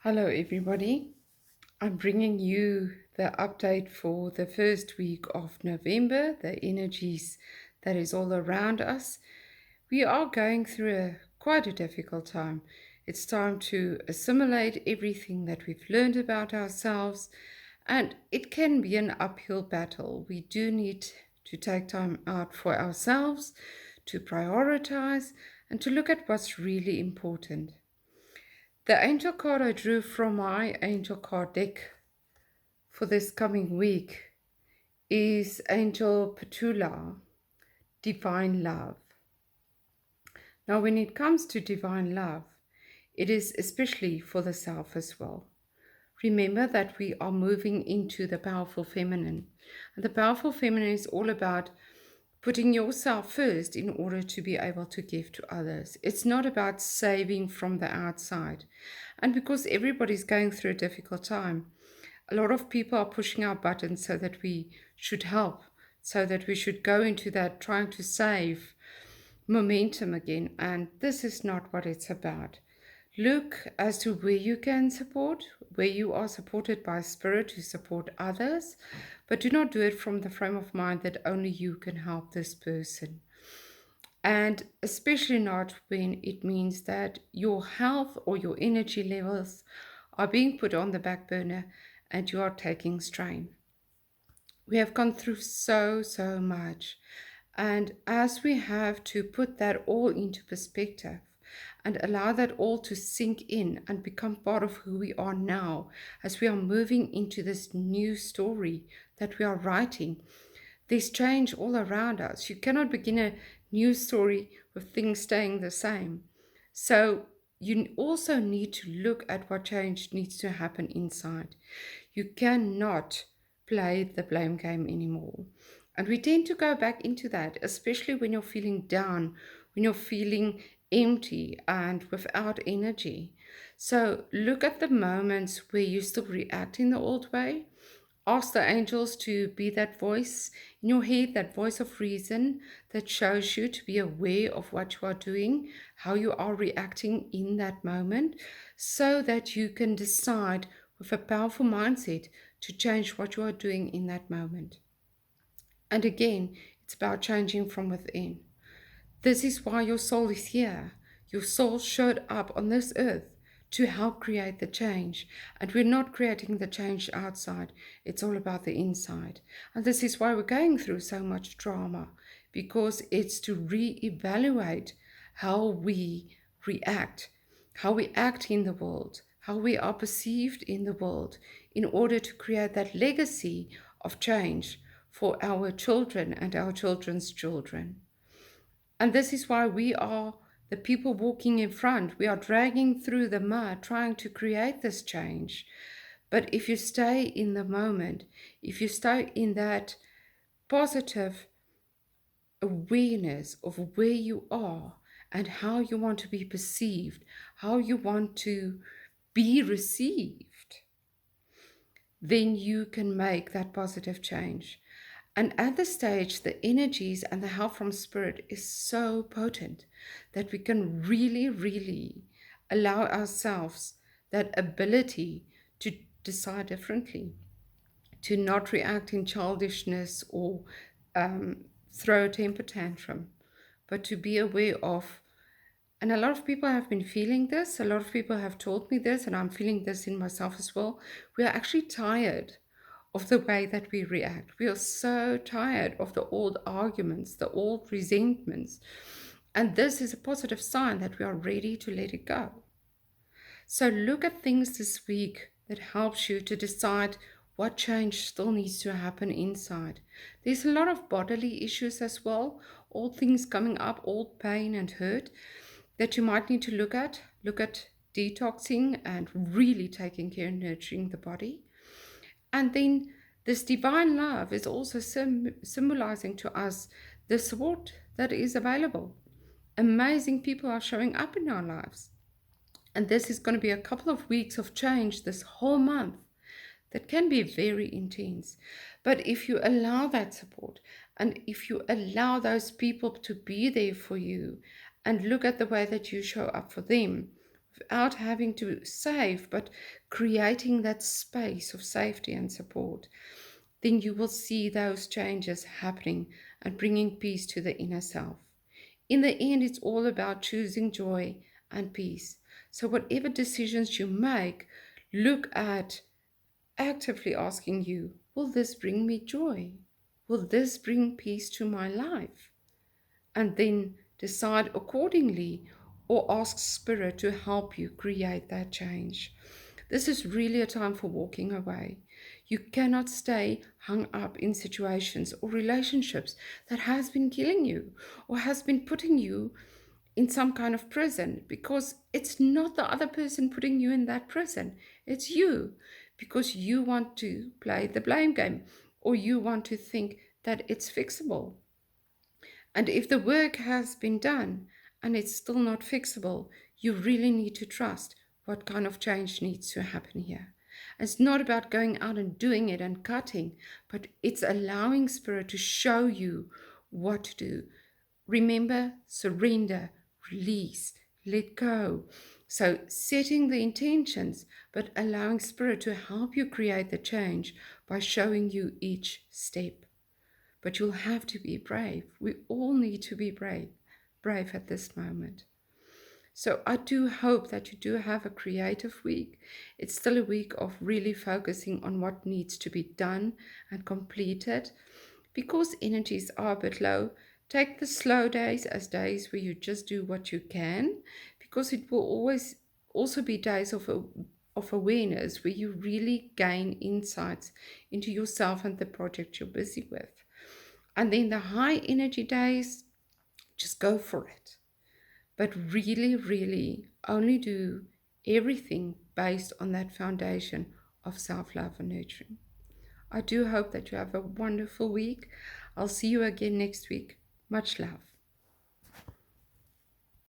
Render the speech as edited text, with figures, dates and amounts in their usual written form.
Hello, everybody. I'm bringing you the update for the first week of November, the energies that is all around us. We are going through quite a difficult time. It's time to assimilate everything that we've learned about ourselves, and it can be an uphill battle. We do need to take time out for ourselves, to prioritize, and to look at what's really important. The angel card I drew from my angel card deck for this coming week is Angel Petula, Divine Love. Now, when it comes to divine love, it is especially for the self as well. Remember that we are moving into the powerful feminine. And the powerful feminine is all about putting yourself first in order to be able to give to others. It's not about saving from the outside. And because everybody's going through a difficult time, a lot of people are pushing our buttons so that we should help, so that we should go into that trying to save momentum again. And this is not what it's about. Look as to where you can support, where you are supported by spirit to support others, but do not do it from the frame of mind that only you can help this person. And especially not when it means that your health or your energy levels are being put on the back burner and you are taking strain. We have gone through so much. And as we have to put that all into perspective and allow that all to sink in and become part of who we are now, as we are moving into this new story that we are writing, there's change all around us. You cannot begin a new story with things staying the same. So you also need to look at what change needs to happen inside. You cannot play the blame game anymore. And we tend to go back into that, especially when you're feeling down, when you're feeling empty and without energy. So look at the moments where you still react in the old way. Ask the angels to be that voice in your head, that voice of reason that shows you to be aware of what you are doing, how you are reacting in that moment, so that you can decide with a powerful mindset to change what you are doing in that moment. And again, it's about changing from within. This is why your soul is here. Your soul showed up on this earth to help create the change. And we're not creating the change outside. It's all about the inside. And this is why we're going through so much drama, because it's to reevaluate how we react, how we act in the world, how we are perceived in the world, in order to create that legacy of change for our children and our children's children. And this is why we are the people walking in front. We are dragging through the mud, trying to create this change. But if you stay in the moment, if you stay in that positive awareness of where you are and how you want to be perceived, how you want to be received, then you can make that positive change. And at this stage, the energies and the help from spirit is so potent that we can really allow ourselves that ability to decide differently, to not react in childishness or throw a temper tantrum, but to be aware of. And a lot of people have been feeling this. A lot of people have told me this, and I'm feeling this in myself as well. We are actually tired of the way that we react. We are so tired of the old arguments, the old resentments. And this is a positive sign that we are ready to let it go. So look at things this week that helps you to decide what change still needs to happen inside. There's a lot of bodily issues as well, all things coming up, old pain and hurt that you might need to look at. Look at detoxing and really taking care and nurturing the body. And then this divine love is also symbolizing to us the support that is available. Amazing people are showing up in our lives. And this is going to be a couple of weeks of change this whole month that can be very intense. But if you allow that support and if you allow those people to be there for you and look at the way that you show up for them, without having to save, but creating that space of safety and support, then you will see those changes happening and bringing peace to the inner self. In the end, it's all about choosing joy and peace. So, whatever decisions you make, look at actively asking you, will this bring me joy? Will this bring peace to my life? And then decide accordingly or ask Spirit to help you create that change. This is really a time for walking away. You cannot stay hung up in situations or relationships that has been killing you or has been putting you in some kind of prison, because it's not the other person putting you in that prison. It's you, because you want to play the blame game or you want to think that it's fixable. And if the work has been done and it's still not fixable, you really need to trust what kind of change needs to happen here. It's not about going out and doing it and cutting, but it's allowing Spirit to show you what to do. Remember, surrender, release, let go. So, setting the intentions, but allowing Spirit to help you create the change by showing you each step. But you'll have to be brave. We all need to be brave at this moment. So I do hope that you do have a creative week. It's still a week of really focusing on what needs to be done and completed. Because energies are a bit low, take the slow days as days where you just do what you can, because it will always also be days of awareness where you really gain insights into yourself and the project you're busy with. And then the high energy days, just go for it. But really, really only do everything based on that foundation of self love and nurturing. I do hope that you have a wonderful week. I'll see you again next week. Much love.